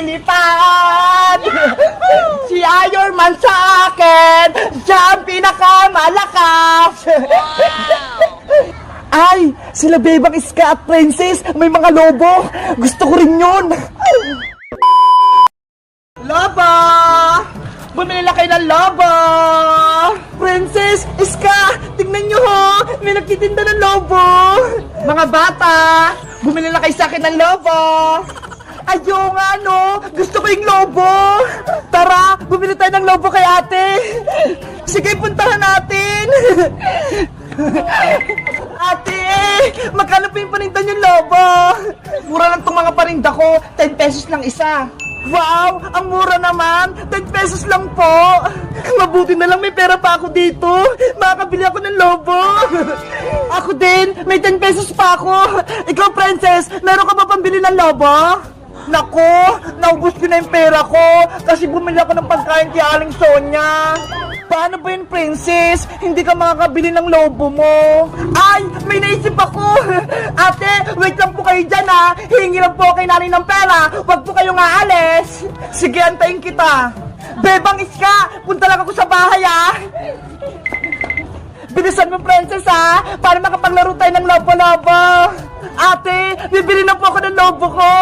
lumilipad. Si Iron Man sa akin, siya ang pinakamalakas. Ay, sila Bebang Iska at Princess, may mga lobo. Gusto ko rin yun. Lobo! Bumili na kayo ng lobo! Princess, Iska, tingnan nyo ho! May nagtitinda ng lobo! Mga bata, bumili na kayo sa akin ng lobo! Ayaw nga no! Gusto ko yung lobo! Tara, bumili tayo ng lobo kay ate! Sige, puntahan natin! Ate, magkano po yung paninda yung lobo? Mura lang itong mga paninda ko, 10 pesos lang isa. Wow, ang mura naman, 10 pesos lang po. Mabuti na lang may pera pa ako dito. Makakabili ako ng lobo. Ako din, may 10 pesos pa ako. Ikaw, Princess, meron ka ba pambili ng lobo? Nako, naubos ko na yung pera ko kasi bumili ako ng pagkain kay Aling Sonia. Paano ba yun, Princess? Hindi ka makakabili ng lobo mo. Ay, may naisip ako. Ate, wait lang po kayo dyan ha. Hihingi lang po kay nanay ng pera. Huwag po kayong aalis. Sige, antayin kita. Bebang Iska, punta lang ako sa bahay ha. Bilisan mo, Princess ha, para makapaglaro tayo ng lobo-lobo. Ate, bibili na po ako ng lobo ko.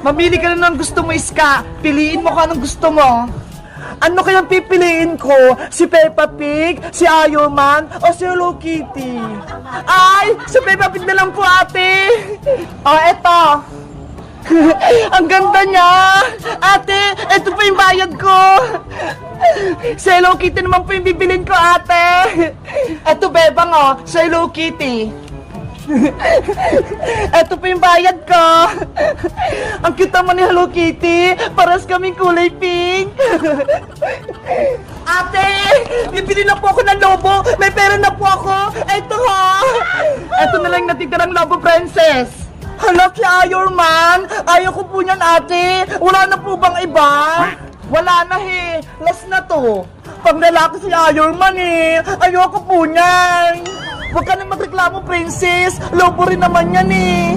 Mamili ka na ng gusto mo, Iska. Piliin mo kung anong gusto mo. Ano kayang pipiliin ko? Si Peppa Pig, si Iron Man, o si Hello Kitty? Ay, si Peppa Pig na lang po, ate. O, eto. Ang ganda niya. Ate, eto pa yung bayad ko. Si Hello Kitty naman po yung bibilin ko, ate. Eto, Bebang, o. Si Hello Kitty. Eto pa yung bayad ko. Ang cute naman ni Hello Kitty. Paras kaming kulay pink. Ate, bibili na po ako ng lobo. May pera na po ako. Eto ha. Eto na lang natitirang lobo, Princess. Hala, si Iron Man. Ayaw ko po niyan, ate. Wala na po bang iba? Wala na he. Last na to. Pag lalaki si Iron Man eh. Ayoko po niyan. Huwag ka na magreklamo, Princess. Lobo rin naman yan eh.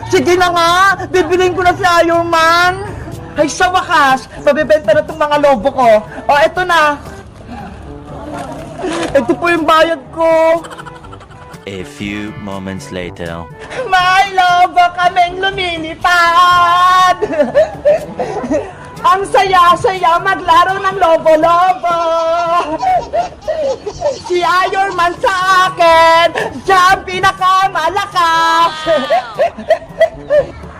Sige na nga, bibiliin ko na si Iron Man. Ay, sa wakas, mabibenta na itong mga lobo ko. O, eto na. Ito po yung bayad ko. A few moments later. May lobo kaming lumilipad. Ang saya-saya maglaro ng lobo-lobo. Si Iron Man sa akin, siya ang pinakamalakas.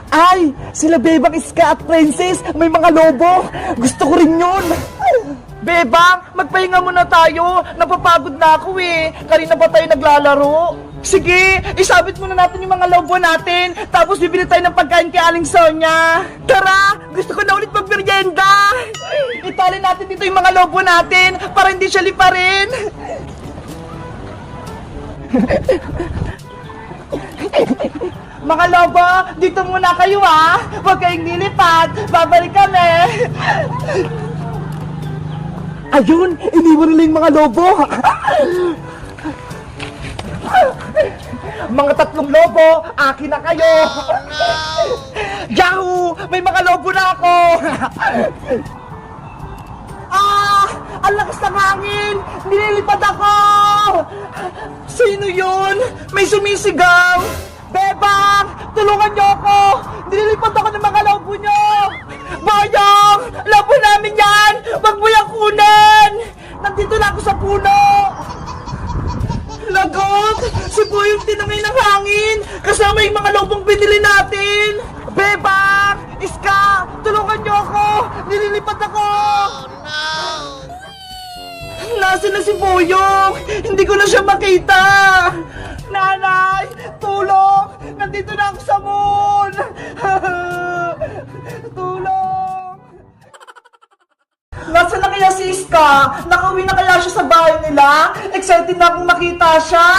Ay, sila Bebang Iska at Princess, may mga lobo. Gusto ko rin yun. Bebang, magpahinga muna tayo. Napapagod na ako eh. Kanina pa tayo naglalaro. Sige, isabit muna natin yung mga lobo natin. Tapos bibili tayo ng pagkain kay Aling Sonia. Tara, gusto ko na ulit magmerienda. Itali natin dito yung mga lobo natin para hindi siya liparin. Mga lobo, dito muna kayo ha. Huwag kayong lilipad. Babalik kami. Ayun, iniwan nila yung mga lobo. Mga 3 lobo, akin na kayo. Yahoo! May mga lobo na ako. Ang lakas ng hangin. Nililipad ako. Sino yun? May sumisigaw. Bebang, tulungan niyo ako. Nililipad ako ng mga lobo niyo. Bayang, lobo namin yan. Wag mo yung kunin. Nandito na ako sa puno. Lagot! Si Boy yung tinangay ng hangin! Kasama yung mga lobong binili natin! Bebang! Iska! Tulungan niyo ako! Nililipad ako! Oh, no! Nasaan na si Boyong? Hindi ko na siya makita! Nanay! Tulong! Nandito na ako sa moon! Tulong! Nasaan na kaya si Iska? Nakauwi na kaya siya sa bahay nila? Excited na akong makita siya.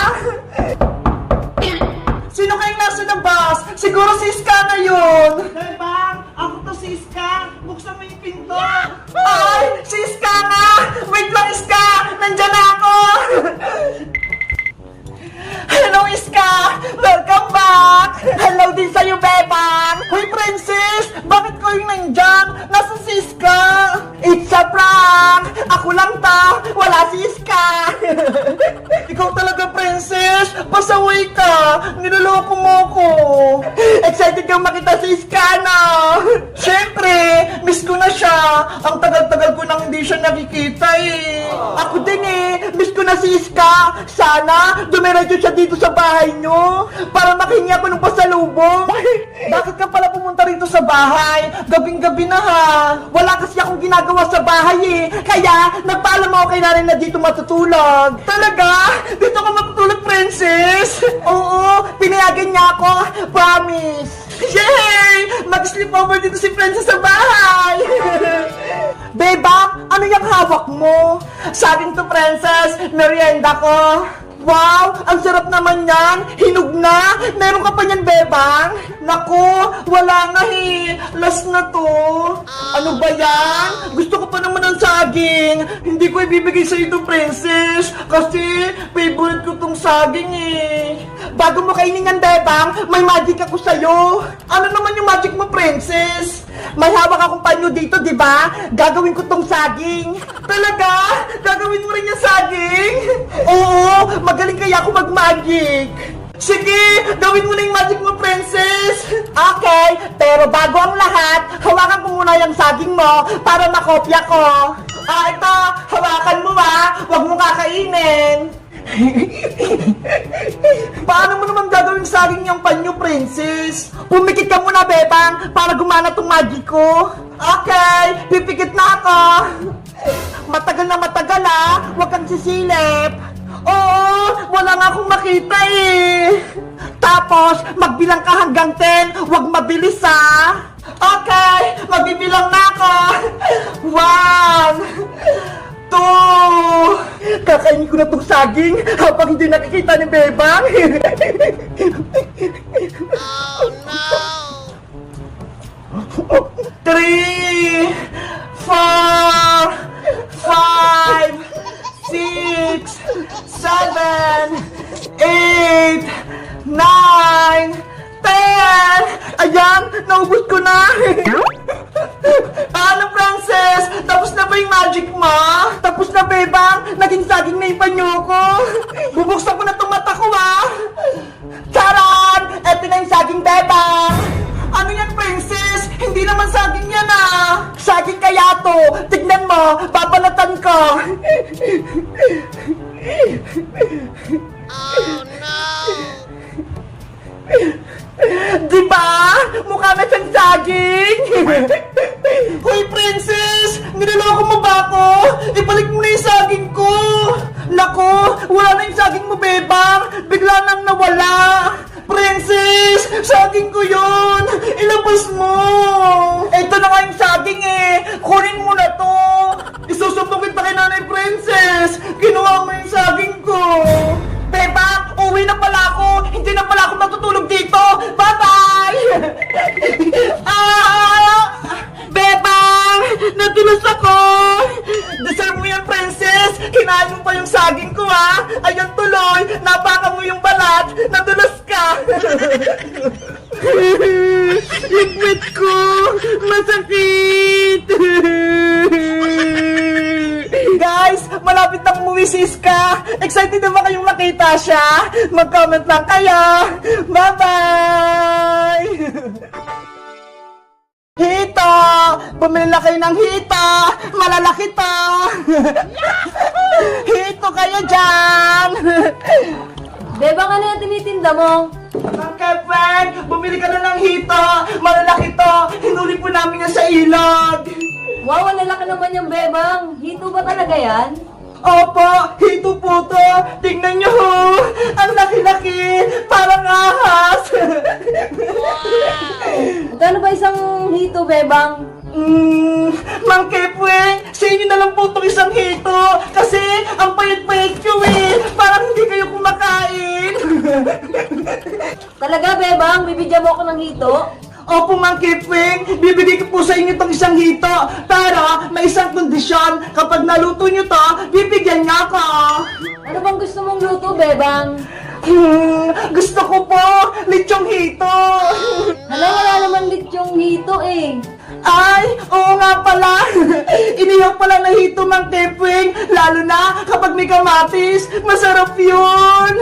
Sino kayong nasa labas? Siguro si Iska na yun. Bebang, ako to si Iska. Buksan mo yung pinto. Ay, si Iska nga! Wait lang, Iska! Nandyan na ako! Hello, Iska! Welcome back! Hello din sa'yo, Bebang! Hoy, Princess! Princess! Bakit kayo nandyan? Nasa si Iska? It's a prank! Ako lang ta! Wala si Iska! Ikaw talaga, Princess! Pasaway ka! Niloloko mo ko! Excited kang makita si Iska, na! Siyempre! Miss ko na siya! Ang tagal-tagal ko nang hindi siya nakikita eh! Ako din eh! Miss ko na si Iska! Sana dumiretso siya dito sa bahay nyo para makihingi ako ng pasalubong! Bakit ka pala pumunta rito sa bahay? Gabing-gabi na ha! Wala kasi akong ginagawa sa bahay eh! Kaya nagpaalam ako kay nanay na dito matutulog! Talaga? Dito ka matutulog, Princess? Oo! Pinayagan niya ako! Promise! Yay! Mag-sleepover dito si Princess sa bahay! Beba, ano yung hawak mo? Saging to, Princess! Merienda ko! Wow! Ang sarap naman yan! Hinog na! Meron ka pa niyan, Bebang? Naku! Wala nga eh! Last na to! Ano ba yan? Gusto ko pa naman ng saging! Hindi ko ibibigay sa ito, Princess! Kasi favorite ko tong saging eh! Bago mo kainin yan, Bebang, may magic ako sa'yo! Ano naman yung magic mo, Princess? May hawak akong panyo dito, di ba? Gagawin ko tong saging! Talaga? Gagawin mo rin yung saging? Oo! Magaling kaya ako mag-magic! Sige! Gawin mo na yung magic mo, Princess! Okay, pero bago ang lahat, hawakan ko muna yung saging mo para makopya ko. Ito! Hawakan mo Huwag mo kakainin! Paano mo naman gagawin saging yung panyo, Princess? Pumikit ka muna, Bebang, para gumana tong magic ko. Okay, pipikit na ako. Matagal na matagal huwag kang sisilip. Oo, wala nga akong makita eh. Tapos, magbilang ka hanggang 10, huwag mabilis Okay, magbibilang na ako. 1, 2, kakainin ko na itong saging habang hindi nakikita ni Bebang. Oh, no! 3, 4, 5, 6, 7, 8, 9, 10! Ayan! Naubos ko na! Ano, Princess? Tapos na ba yung magic mo? Tapos na, Bebang? Naging saging na yung panyo ko! Bubuksan ko na itong mata ko, Charan! Eto na yung saging, Bebang! Ano yan, Princess? Hindi naman saging yan, Saging kaya to! Tignan mo! Babalatan ko! Oh no! Diba? Mukha na siyang saging! Hoy, Princess! Niloloko mo ba ako? Ibalik mo na yung saging ko! Nako! Wala na yung saging mo, Bebang! Bigla nang nawala! Princess! Saging ko yun! Ilabas mo! Ito na nga yung saging eh! Kunin mo na to! Isusumbong kita kay Nanay Princess! Ginawa mo yung saging ko! Bebang! Uwi na pala ako! Hindi na pala ako matutulog dito! Bye-bye! Bebang! Natulos ako! Deserve mo yan, Princess! Kinain mo pa yung saging ko, Ayan tuloy! Napaka mo yung balat! Natulos ka! Ipit ko! Masakit! Guys, malapit nang umuwi si Iska. Excited na ba kayong makita siya? Mag-comment lang kayo. Bye-bye! Hito! Bumili na kayo ng hito! Malalaki to! Hito kayo dyan! Bebang, ano yung tinitinda mo? Ang Frank, bumili ka na ng hito! Malalaki to! Hinuli po namin yan sa ilog! Wow, ang lalaki naman yung Bebang. Hito ba talaga yan? Opo, hito po to! Tingnan nyo ho! Ang laki-laki! Parang ahas! Magkano ba isang hito, Bebang? Mang Kepweng, sa inyo na lang po itong isang hito! Kasi ang payat-payat ko Parang hindi kayo kumakain! Talaga, Bebang? Bibigyan mo ako ng hito? Opo, Mang Kipwing, bibigay ko po sa inyo itong isang hito. Pero, may isang kondisyon. Kapag naluto nyo to, bibigyan niya ako. Ano bang gusto mong luto, Bebang? Gusto ko po, lechong hito. Hala, wala naman lechong hito eh. Ay, oo nga pala. Inihaw pala na hito, Mang Kepwing. Lalo na kapag may kamatis. Masarap yun.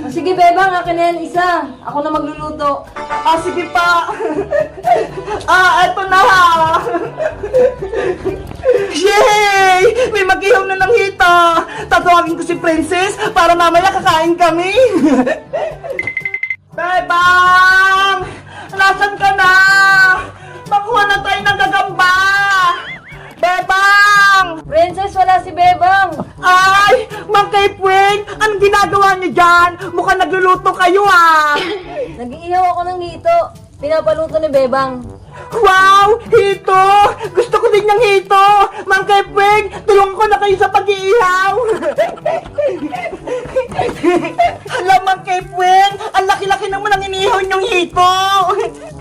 O, sige, Bebang, akin na yan isa. Ako na magluluto. Ah, sige pa. Eto na ha. Yay! May mag-ihaw na ng hito. Tatawagin ko si Princess para mamaya kakain kami. Bebang! Nasaan ka na? Makuha na tayo ng gagamba! Bebang! Princess, wala si Bebang. Ay! Mang Kepwing! Anong ginagawa niyo dyan? Mukhang nagluluto kayo ah! Nag-iihaw ako ng hito. Pinapaluto ni Bebang. Wow! Hito! Gusto ko din ng hito! Mang Kepwing! Tulungan ko na kayo sa pag-iihaw! Hala, Mang Kepwing! Ang laki-laki naman ang inihaw niyong hito!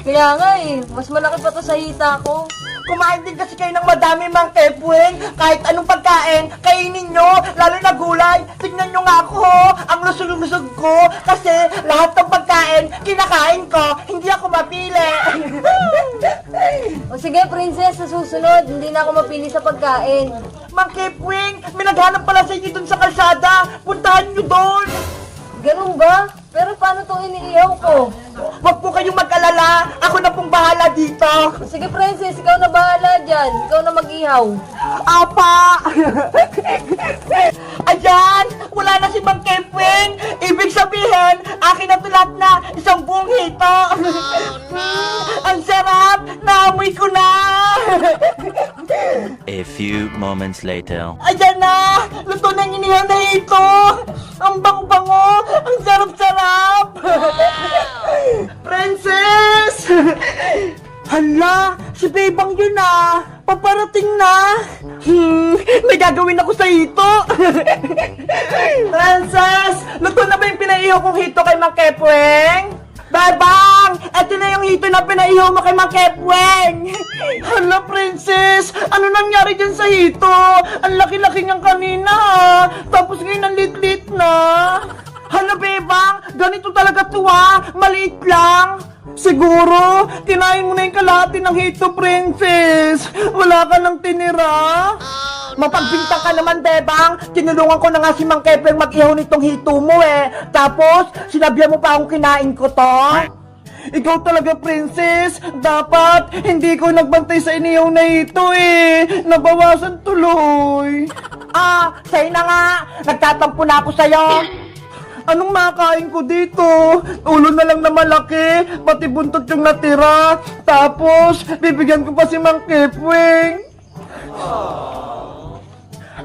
Kaya nga eh, mas malaki pa to sa hita ko. Kumain din kasi kayo ng madami, Mang Kepwing. Kahit anong pagkain, kainin nyo. Lalo na gulay. Tignan nyo nga ako, ho. Ang lusog-lusog ko. Kasi lahat ng pagkain, kinakain ko. Hindi ako mapili. O sige, Princess, sa susunod, hindi na ako mapili sa pagkain. Mang Kepwing, may naghanap pala sa inyo dun sa kalsada. Puntahan nyo doon. Ganun ba? Pero paano tong iniihaw ko? Huwag po kayong mag-alala. Ako na pong bahala dito. Sige, Princess, ikaw na bahala dyan. Ikaw na mag-ihaw. Apa! Ayan! Wala na si Mang Kepwing! Ibig sabihin, akin na ito lahat na isang buong hito! Ang sarap! Naamoy ko na! A few moments later. Ayan na! Luto na yung inihaw na hito! Ang bango-bango! Ang sarap-sarap! Princess! Hala! Si Bebang yun ah! Paparating na! May gagawin ako sa hito! Princess! Luto na ba yung pinaihaw kong hito kay Mang Kepwing? Bebang! Eto na yung hito na pinaihaw mo kay Mang Kepwing! Hala, Princess! Ano nangyari dyan sa hito? Ang laki-laki niyang kanina ha! Tapos ngayon ang lit-lit na! Hala, Bebang! Ganito talaga to ha! Maliit lang! Siguro, kinain mo na yung kalahati ng hito, Princess! Wala ka nang tinira? Mapagbintang ka naman, Bebang! Tinulungan ko na nga si Mang Kepwing mag-ihaw nitong hito mo eh! Tapos, sinabihan mo pa akong kinain ko to? Ikaw talaga, Princess! Dapat, hindi ko nagbantay sa inihaw na hito eh! Nabawasan tuloy! Sa'yo na nga! Nagtatampo na ako sa'yo! Anong makain ko dito? Ulo na lang na malaki, pati buntot yung natira. Tapos, bibigyan ko pa si Mang Kepwing.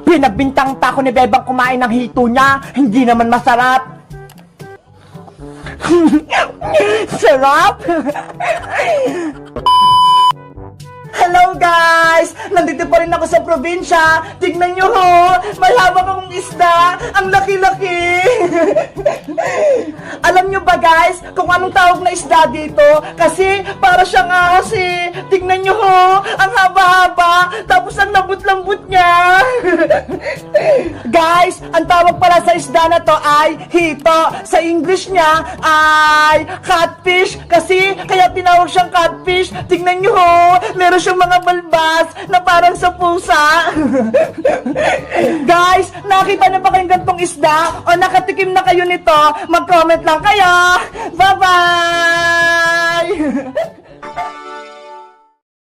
Pinagbintang pa ako ni Bebang kumain ng hito niya. Hindi naman masarap. Sarap! Hello guys! Nandito pa rin ako sa probinsya. Tignan nyo ho! May hawak akong isda. Ang laki-laki! Alam nyo ba guys kung anong tawag na isda dito? Kasi para siyang ahas eh. Tignan nyo ho! Ang haba-haba. Tapos ang lambot-lambot niya. Guys, ang tawag pala sa isda na to ay hito. Sa English niya ay catfish. Kasi kaya tinawag siyang catfish. Tignan nyo ho! Meron siyang mga balbas na parang sa pusa. Guys, nakita na ba kayong gantong isda? O nakatikim na kayo nito? Mag-comment lang kayo. Bye-bye!